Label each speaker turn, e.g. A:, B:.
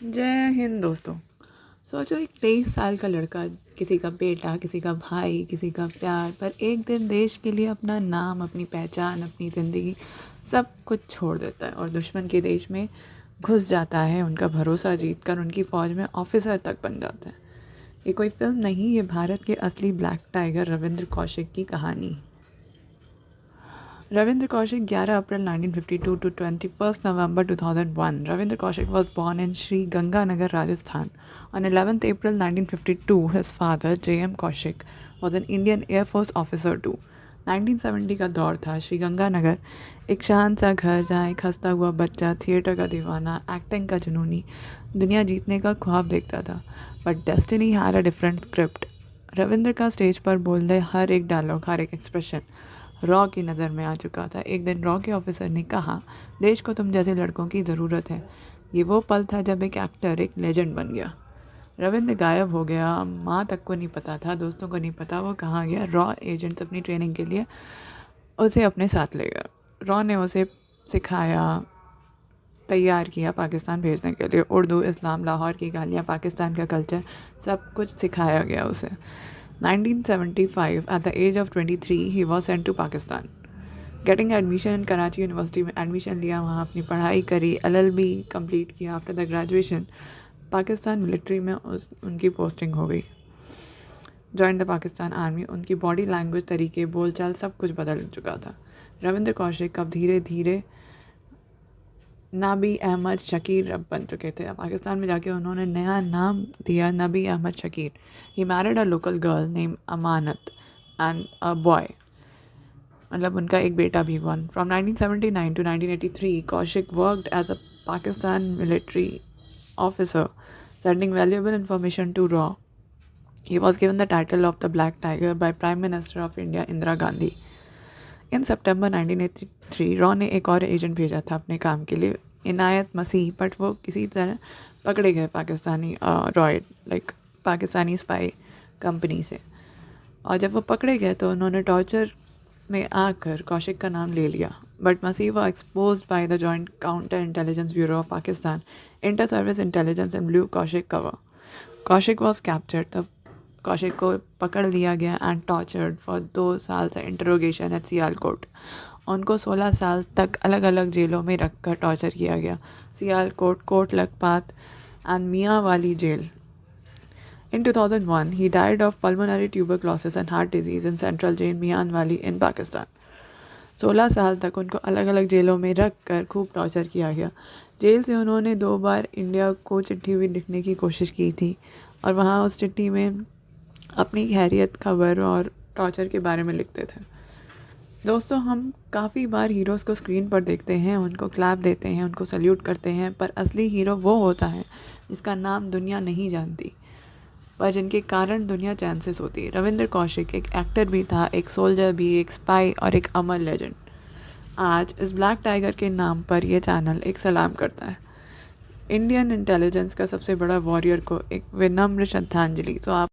A: जय हिंद दोस्तों। सोचो एक 23 साल का लड़का, किसी का बेटा, किसी का भाई, किसी का प्यार, पर एक दिन देश के लिए अपना नाम, अपनी पहचान, अपनी ज़िंदगी सब कुछ छोड़ देता है और दुश्मन के देश में घुस जाता है। उनका भरोसा जीतकर उनकी फ़ौज में ऑफिसर तक बन जाता है। ये कोई फिल्म नहीं, ये भारत के असली ब्लैक टाइगर रविंद्र कौशिक की कहानी। Ravindra Kaushik, 11 April 1952 to 21st November 2001. Ravindra Kaushik was born in Sri Ganganagar, Rajasthan. On 11th April 1952, his father, J.M. Kaushik, was an Indian Air Force officer too. 1970 का दौर था। श्री गंगानगर एक शांत सा घर जहाँ एक हंसता हुआ बच्चा, थिएटर का दीवाना, एक्टिंग का जुनूनी, दुनिया जीतने का ख्वाब देखता था। But destiny had a different script. Ravindra का स्टेज पर बोल रहे हर एक डायलॉग, हर एक एक्सप्रेशन रॉ की नज़र में आ चुका था। एक दिन रॉ के ऑफिसर ने कहा, देश को तुम जैसे लड़कों की ज़रूरत है। ये वो पल था जब एक एक्टर एक लेजेंड बन गया। रविंद्र गायब हो गया। माँ तक को नहीं पता था, दोस्तों को नहीं पता वो कहाँ गया। रॉ एजेंट्स अपनी ट्रेनिंग के लिए उसे अपने साथ ले गया। रॉ ने उसे सिखाया, तैयार किया पाकिस्तान भेजने के लिए। उर्दू, इस्लाम, लाहौर की गालियाँ, पाकिस्तान का कल्चर, सब कुछ सिखाया गया उसे। 1975, at the age of 23, he was sent to Pakistan. Getting admission in Karachi university में एडमिशन लिया, वहाँ अपनी पढ़ाई करी, LLB कंप्लीट किया। After the graduation Pakistan military में उनकी पोस्टिंग हो गई। Join the Pakistan army. उनकी बॉडी लैंग्वेज, तरीके, बोलचाल सब कुछ बदल चुका था। रविंद्र कौशिक अब धीरे धीरे नबी अहमद शकीर अब बन चुके थे। पाकिस्तान में जाके उन्होंने नया नाम दिया, Nabi Ahmed Shakir. He married a local girl name Amanat and a boy, मतलब उनका एक बेटा भी हुआ। From 1979 to 1983 Kaushik worked as a Pakistan military officer, sending valuable information to रॉ। He was given the title of the black tiger by prime minister of India Indira Gandhi. In September 1983 रॉ ने एक और एजेंट भेजा था अपने काम के लिए, इनायत मसीह, बट वो किसी तरह पकड़े गए पाकिस्तानी रॉय पाकिस्तानी स्पाई कंपनी से। और जब वो पकड़े गए तो उन्होंने टॉर्चर में आकर कौशिक का नाम ले लिया। But Masih was expose by the joint counter intelligence bureau of Pakistan, inter service intelligence and blue Kaushik cover. Kaushik was captured. तब कौशिक को पकड़ लिया गया एंड टॉर्चर्ड फॉर 2 साल से इंटरोगेशन एट सियालकोट। उनको 16 साल तक अलग अलग जेलों में रखकर टॉर्चर किया गया। सियालकोट, कोट लखपात एंड मियाँ वाली jail. In 2001, he died of pulmonary tuberculosis and heart disease in Central Jail, मियान वाली in पाकिस्तान। 16 साल तक उनको अलग अलग जेलों में रख कर खूब टॉर्चर किया गया। जेल से उन्होंने 2 बार इंडिया को चिट्ठी भी लिखने की कोशिश की थी और वहाँ उस चिट्ठी में अपनी खैरियत, खबर और टॉर्चर के बारे में लिखते थे। दोस्तों, हम काफ़ी बार हीरोज़ को स्क्रीन पर देखते हैं, उनको क्लैप देते हैं, उनको सल्यूट करते हैं, पर असली हीरो वो होता है जिसका नाम दुनिया नहीं जानती, पर जिनके कारण दुनिया चैन से सोती है। रविंद्र कौशिक एक एक्टर भी था, एक सोल्जर भी, एक स्पाई और एक अमर लेजेंड। आज इस ब्लैक टाइगर के नाम पर यह चैनल एक सलाम करता है इंडियन इंटेलिजेंस का सबसे बड़ा वॉरियर को एक विनम्र श्रद्धांजलि। तो आप